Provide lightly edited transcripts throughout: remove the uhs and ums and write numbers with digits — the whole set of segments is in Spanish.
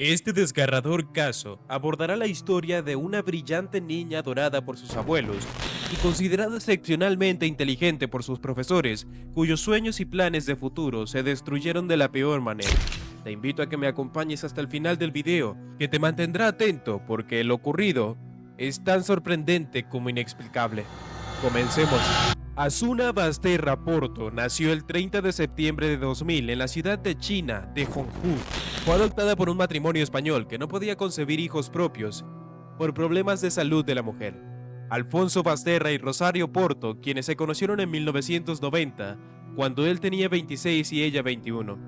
Este desgarrador caso abordará la historia de una brillante niña adorada por sus abuelos y considerada excepcionalmente inteligente por sus profesores, cuyos sueños y planes de futuro se destruyeron de la peor manera. Te invito a que me acompañes hasta el final del video, que te mantendrá atento porque lo ocurrido es tan sorprendente como inexplicable. Comencemos. Asuna Basterra Porto nació el 30 de septiembre de 2000 en la ciudad de China de Honghu. Fue adoptada por un matrimonio español que no podía concebir hijos propios por problemas de salud de la mujer. Alfonso Basterra y Rosario Porto, quienes se conocieron en 1990, cuando él tenía 26 y ella 21.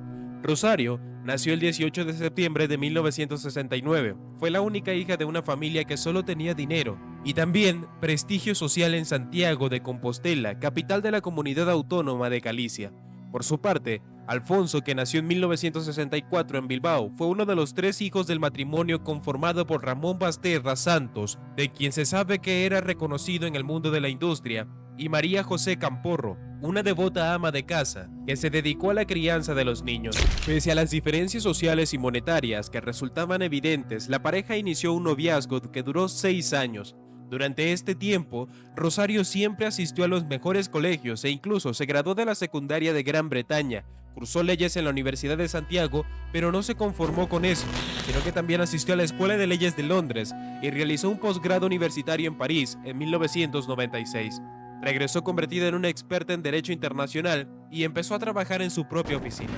Rosario nació el 18 de septiembre de 1969. Fue la única hija de una familia que solo tenía dinero y también prestigio social en Santiago de Compostela, capital de la comunidad autónoma de Galicia. Por su parte, Alfonso, que nació en 1964 en Bilbao, fue uno de los 3 hijos del matrimonio conformado por Ramón Basterra Santos, de quien se sabe que era reconocido en el mundo de la industria, y María José Camporro, una devota ama de casa que se dedicó a la crianza de los niños. Pese a las diferencias sociales y monetarias que resultaban evidentes, la pareja inició un noviazgo que duró 6 años. Durante este tiempo, Rosario siempre asistió a los mejores colegios e incluso se graduó de la secundaria de Gran Bretaña. Cursó leyes en la Universidad de Santiago, pero no se conformó con eso, sino que también asistió a la Escuela de Leyes de Londres y realizó un posgrado universitario en París en 1996. Regresó convertida en una experta en Derecho Internacional y empezó a trabajar en su propia oficina.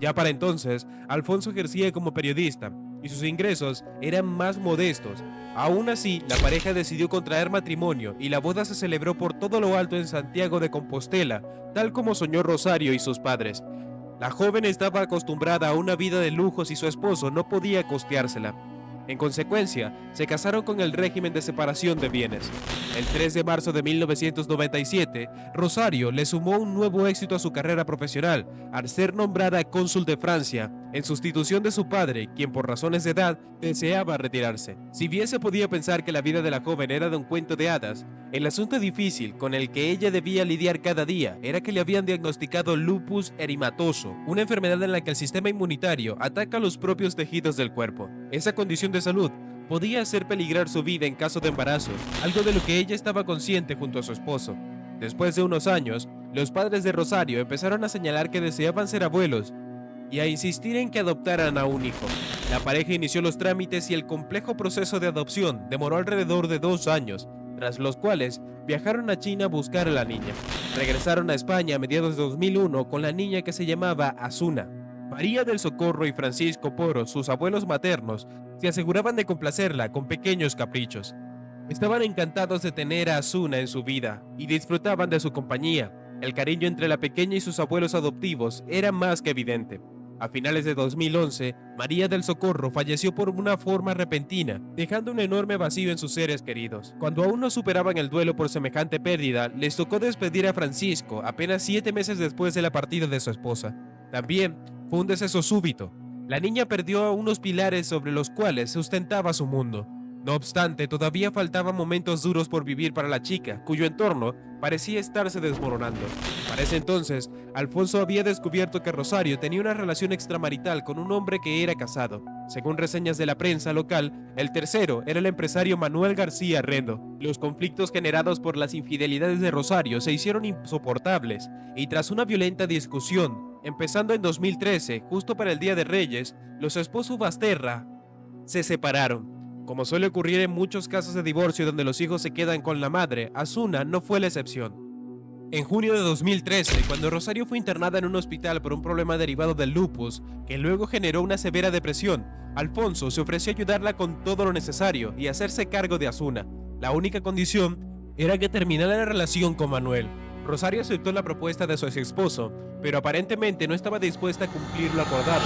Ya para entonces, Alfonso ejercía como periodista y sus ingresos eran más modestos. Aún así, la pareja decidió contraer matrimonio y la boda se celebró por todo lo alto en Santiago de Compostela, tal como soñó Rosario y sus padres. La joven estaba acostumbrada a una vida de lujos y su esposo no podía costeársela. En consecuencia, se casaron con el régimen de separación de bienes. El 3 de marzo de 1997, Rosario le sumó un nuevo éxito a su carrera profesional al ser nombrada cónsul de Francia, en sustitución de su padre, quien por razones de edad deseaba retirarse. Si bien se podía pensar que la vida de la joven era de un cuento de hadas, el asunto difícil con el que ella debía lidiar cada día era que le habían diagnosticado lupus eritematoso, una enfermedad en la que el sistema inmunitario ataca los propios tejidos del cuerpo. Esa condición de salud podía hacer peligrar su vida en caso de embarazo, algo de lo que ella estaba consciente junto a su esposo. Después de unos años, los padres de Rosario empezaron a señalar que deseaban ser abuelos y a insistir en que adoptaran a un hijo. La pareja inició los trámites y el complejo proceso de adopción demoró alrededor de 2 años, tras los cuales viajaron a China a buscar a la niña. Regresaron a España a mediados de 2001 con la niña que se llamaba Asuna. María del Socorro y Francisco Poro, sus abuelos maternos, se aseguraban de complacerla con pequeños caprichos. Estaban encantados de tener a Asuna en su vida y disfrutaban de su compañía. El cariño entre la pequeña y sus abuelos adoptivos era más que evidente. A finales de 2011, María del Socorro falleció por una forma repentina, dejando un enorme vacío en sus seres queridos. Cuando aún no superaban el duelo por semejante pérdida, les tocó despedir a Francisco apenas 7 meses después de la partida de su esposa. También fue un deceso súbito. La niña perdió unos pilares sobre los cuales sustentaba su mundo. No obstante, todavía faltaban momentos duros por vivir para la chica, cuyo entorno parecía estarse desmoronando. Para ese entonces, Alfonso había descubierto que Rosario tenía una relación extramarital con un hombre que era casado. Según reseñas de la prensa local, el tercero era el empresario Manuel García Rendo. Los conflictos generados por las infidelidades de Rosario se hicieron insoportables, y tras una violenta discusión, empezando en 2013, justo para el Día de Reyes, los esposos Basterra se separaron. Como suele ocurrir en muchos casos de divorcio donde los hijos se quedan con la madre, Asuna no fue la excepción. En junio de 2013, cuando Rosario fue internada en un hospital por un problema derivado del lupus, que luego generó una severa depresión, Alfonso se ofreció a ayudarla con todo lo necesario y hacerse cargo de Asuna. La única condición era que terminara la relación con Manuel. Rosario aceptó la propuesta de su ex esposo, pero aparentemente no estaba dispuesta a cumplir lo acordado.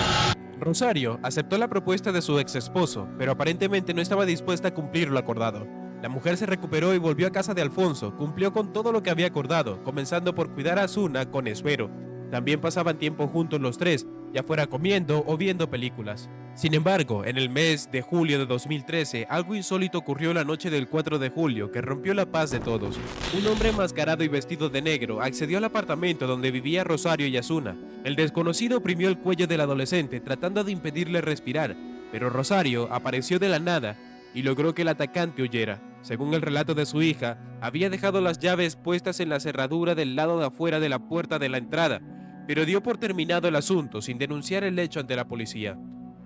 Rosario aceptó la propuesta de su ex esposo, pero aparentemente no estaba dispuesta a cumplir lo acordado. La mujer se recuperó y volvió a casa de Alfonso, cumplió con todo lo que había acordado, comenzando por cuidar a Asuna con esmero. También pasaban tiempo juntos los tres, ya fuera comiendo o viendo películas. Sin embargo, en el mes de julio de 2013, algo insólito ocurrió la noche del 4 de julio que rompió la paz de todos. Un hombre enmascarado y vestido de negro accedió al apartamento donde vivía Rosario y Asuna. El desconocido oprimió el cuello del adolescente tratando de impedirle respirar, pero Rosario apareció de la nada y logró que el atacante huyera. Según el relato de su hija, había dejado las llaves puestas en la cerradura del lado de afuera de la puerta de la entrada, pero dio por terminado el asunto sin denunciar el hecho ante la policía.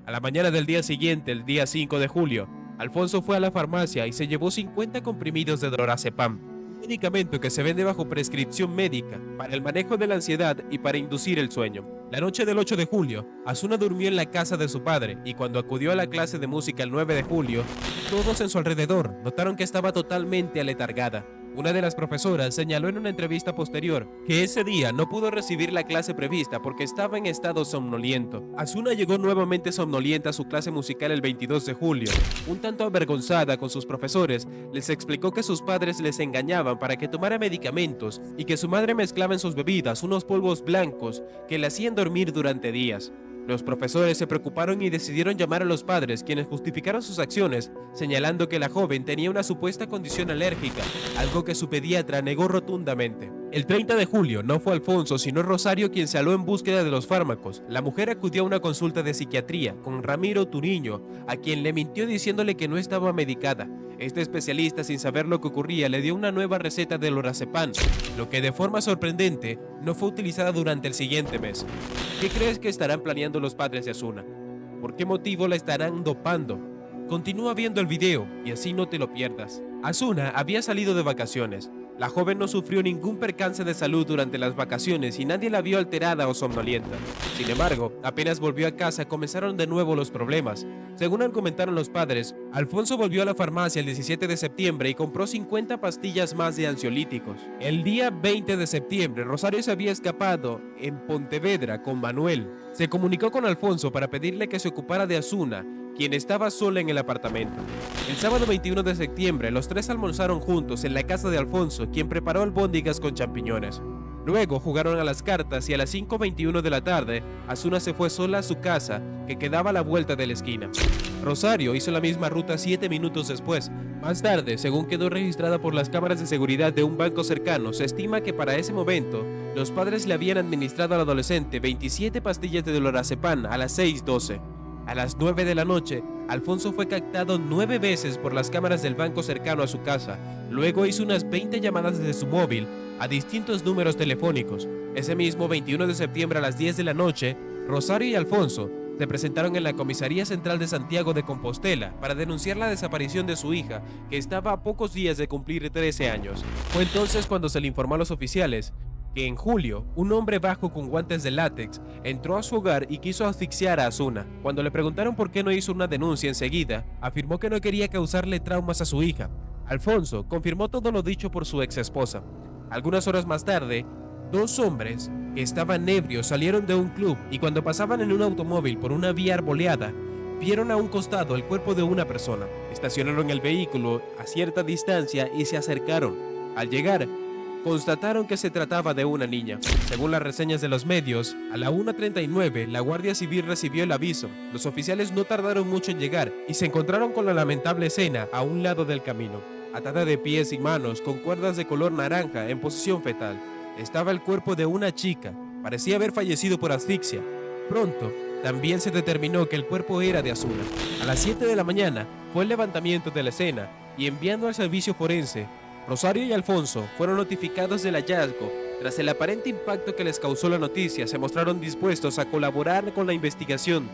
A la mañana del día siguiente, el día 5 de julio, Alfonso fue a la farmacia y se llevó 50 comprimidos de lorazepam, un medicamento que se vende bajo prescripción médica para el manejo de la ansiedad y para inducir el sueño. La noche del 8 de julio, Asuna durmió en la casa de su padre y cuando acudió a la clase de música el 9 de julio, todos en su alrededor notaron que estaba totalmente aletargada. Una de las profesoras señaló en una entrevista posterior que ese día no pudo recibir la clase prevista porque estaba en estado somnoliento. Asuna llegó nuevamente somnolienta a su clase musical el 22 de julio. Un tanto avergonzada con sus profesores, les explicó que sus padres les engañaban para que tomara medicamentos y que su madre mezclaba en sus bebidas unos polvos blancos que le hacían dormir durante días. Los profesores se preocuparon y decidieron llamar a los padres, quienes justificaron sus acciones, señalando que la joven tenía una supuesta condición alérgica, algo que su pediatra negó rotundamente. El 30 de julio no fue Alfonso, sino Rosario quien se aló en búsqueda de los fármacos. La mujer acudió a una consulta de psiquiatría con Ramiro Turiño, a quien le mintió diciéndole que no estaba medicada. Este especialista, sin saber lo que ocurría, le dio una nueva receta de lorazepam, lo que de forma sorprendente no fue utilizada durante el siguiente mes. ¿Qué crees que estarán planeando los padres de Asuna? ¿Por qué motivo la estarán dopando? Continúa viendo el video y así no te lo pierdas. Asuna había salido de vacaciones. La joven no sufrió ningún percance de salud durante las vacaciones y nadie la vio alterada o somnolienta. Sin embargo, apenas volvió a casa comenzaron de nuevo los problemas. Según argumentaron los padres, Alfonso volvió a la farmacia el 17 de septiembre y compró 50 pastillas más de ansiolíticos. El día 20 de septiembre, Rosario se había escapado en Pontevedra con Manuel. Se comunicó con Alfonso para pedirle que se ocupara de Asuna, quien estaba sola en el apartamento. El sábado 21 de septiembre, los tres almorzaron juntos en la casa de Alfonso, quien preparó albóndigas con champiñones. Luego jugaron a las cartas y a las 5:21 de la tarde, Asuna se fue sola a su casa, que quedaba a la vuelta de la esquina. Rosario hizo la misma ruta 7 minutos después. Más tarde, según quedó registrada por las cámaras de seguridad de un banco cercano, se estima que para ese momento, los padres le habían administrado al adolescente 27 pastillas de lorazepam a las 6:12. A las 9 de la noche, Alfonso fue captado 9 veces por las cámaras del banco cercano a su casa. Luego hizo unas 20 llamadas desde su móvil a distintos números telefónicos. Ese mismo 21 de septiembre a las 10 de la noche, Rosario y Alfonso se presentaron en la Comisaría Central de Santiago de Compostela para denunciar la desaparición de su hija, que estaba a pocos días de cumplir 13 años. Fue entonces cuando se le informó a los oficiales que en julio, un hombre bajo con guantes de látex entró a su hogar y quiso asfixiar a Asuna. Cuando le preguntaron por qué no hizo una denuncia enseguida, afirmó que no quería causarle traumas a su hija. Alfonso confirmó todo lo dicho por su ex esposa. Algunas horas más tarde, dos hombres que estaban ebrios salieron de un club y cuando pasaban en un automóvil por una vía arboleada, vieron a un costado el cuerpo de una persona. Estacionaron el vehículo a cierta distancia y se acercaron. Al llegar, constataron que se trataba de una niña. Según las reseñas de los medios, a la 1:39 la Guardia Civil recibió el aviso. Los oficiales no tardaron mucho en llegar y se encontraron con la lamentable escena a un lado del camino. Atada de pies y manos con cuerdas de color naranja en posición fetal, estaba el cuerpo de una chica. Parecía haber fallecido por asfixia. Pronto, también se determinó que el cuerpo era de Asuna. A las 7 de la mañana fue el levantamiento de la escena y enviando al servicio forense, Rosario y Alfonso fueron notificados del hallazgo. Tras el aparente impacto que les causó la noticia, se mostraron dispuestos a colaborar con la investigación.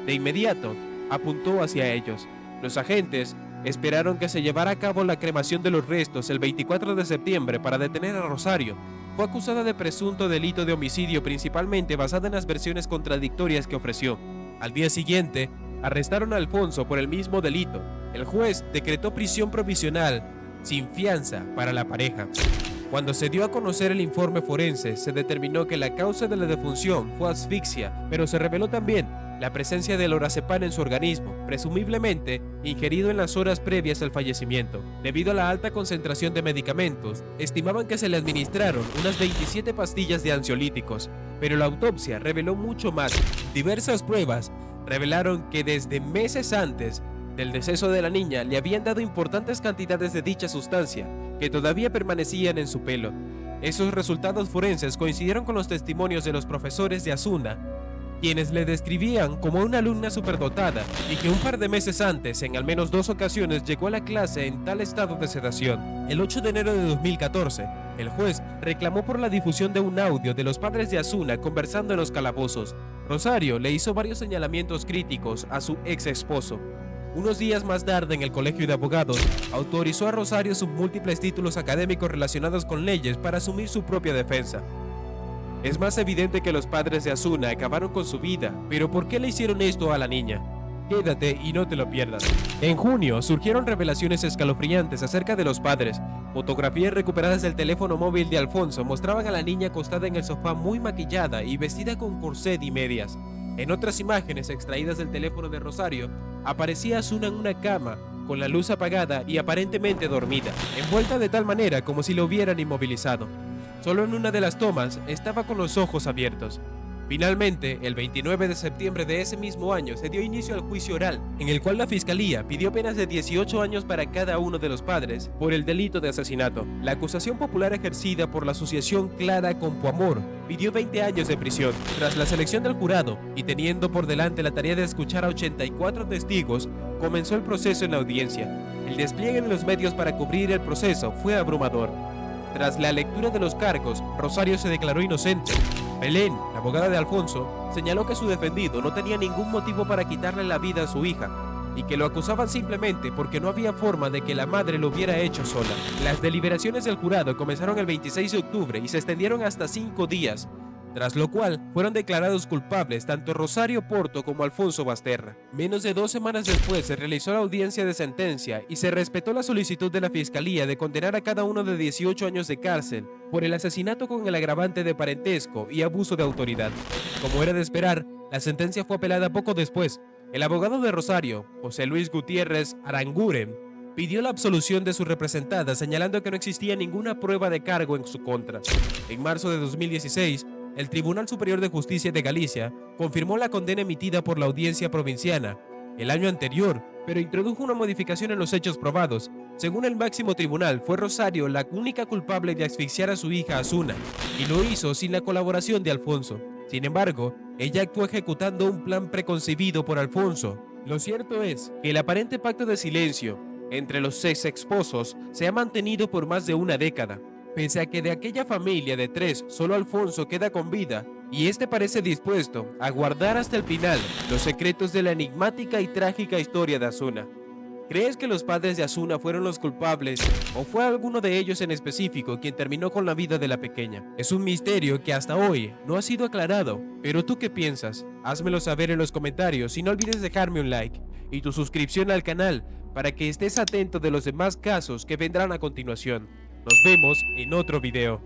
De inmediato, apuntó hacia ellos. Los agentes esperaron que se llevara a cabo la cremación de los restos el 24 de septiembre para detener a Rosario. Fue acusada de presunto delito de homicidio, principalmente basada en las versiones contradictorias que ofreció. Al día siguiente, arrestaron a Alfonso por el mismo delito. El juez decretó prisión provisional sin fianza para la pareja. Cuando se dio a conocer el informe forense, se determinó que la causa de la defunción fue asfixia, pero se reveló también la presencia de lorazepam en su organismo, presumiblemente ingerido en las horas previas al fallecimiento. Debido a la alta concentración de medicamentos, estimaban que se le administraron unas 27 pastillas de ansiolíticos, pero la autopsia reveló mucho más. Diversas pruebas revelaron que desde meses antes del deceso de la niña le habían dado importantes cantidades de dicha sustancia, que todavía permanecían en su pelo. Esos resultados forenses coincidieron con los testimonios de los profesores de Asuna, quienes le describían como una alumna superdotada y que un par de meses antes, en al menos 2 ocasiones, llegó a la clase en tal estado de sedación. El 8 de enero de 2014, el juez reclamó por la difusión de un audio de los padres de Asuna conversando en los calabozos. Rosario le hizo varios señalamientos críticos a su ex esposo. Unos días más tarde, en el Colegio de Abogados, autorizó a Rosario sus múltiples títulos académicos relacionados con leyes para asumir su propia defensa. Es más evidente que los padres de Asuna acabaron con su vida, pero ¿por qué le hicieron esto a la niña? Quédate y no te lo pierdas. En junio surgieron revelaciones escalofriantes acerca de los padres. Fotografías recuperadas del teléfono móvil de Alfonso mostraban a la niña acostada en el sofá muy maquillada y vestida con corset y medias. En otras imágenes extraídas del teléfono de Rosario, aparecía Asuna en una cama, con la luz apagada y aparentemente dormida, envuelta de tal manera como si lo hubieran inmovilizado. Solo en una de las tomas estaba con los ojos abiertos. Finalmente, el 29 de septiembre de ese mismo año se dio inicio al juicio oral, en el cual la fiscalía pidió penas de 18 años para cada uno de los padres por el delito de asesinato. La acusación popular ejercida por la asociación Clara Campoamor pidió 20 años de prisión. Tras la selección del jurado y teniendo por delante la tarea de escuchar a 84 testigos, comenzó el proceso en la audiencia. El despliegue de los medios para cubrir el proceso fue abrumador. Tras la lectura de los cargos, Rosario se declaró inocente. Belén, la abogada de Alfonso, señaló que su defendido no tenía ningún motivo para quitarle la vida a su hija y que lo acusaban simplemente porque no había forma de que la madre lo hubiera hecho sola. Las deliberaciones del jurado comenzaron el 26 de octubre y se extendieron hasta 5 días, tras lo cual fueron declarados culpables tanto Rosario Porto como Alfonso Basterra. Menos de 2 semanas después se realizó la audiencia de sentencia y se respetó la solicitud de la fiscalía de condenar a cada uno de 18 años de cárcel por el asesinato con el agravante de parentesco y abuso de autoridad. Como era de esperar, la sentencia fue apelada poco después. El abogado de Rosario, José Luis Gutiérrez Aranguren, pidió la absolución de su representada, señalando que no existía ninguna prueba de cargo en su contra. En marzo de 2016, el Tribunal Superior de Justicia de Galicia confirmó la condena emitida por la Audiencia Provinciana el año anterior, pero introdujo una modificación en los hechos probados. Según el máximo tribunal, fue Rosario la única culpable de asfixiar a su hija Asuna, y lo hizo sin la colaboración de Alfonso. Sin embargo, ella actuó ejecutando un plan preconcebido por Alfonso. Lo cierto es que el aparente pacto de silencio entre los ex esposos se ha mantenido por más de una década. Pese a que de aquella familia de 3 solo Alfonso queda con vida, y este parece dispuesto a guardar hasta el final los secretos de la enigmática y trágica historia de Asuna. ¿Crees que los padres de Asuna fueron los culpables o fue alguno de ellos en específico quien terminó con la vida de la pequeña? Es un misterio que hasta hoy no ha sido aclarado, pero ¿tú qué piensas? Házmelo saber en los comentarios y no olvides dejarme un like y tu suscripción al canal para que estés atento de los demás casos que vendrán a continuación. Nos vemos en otro video.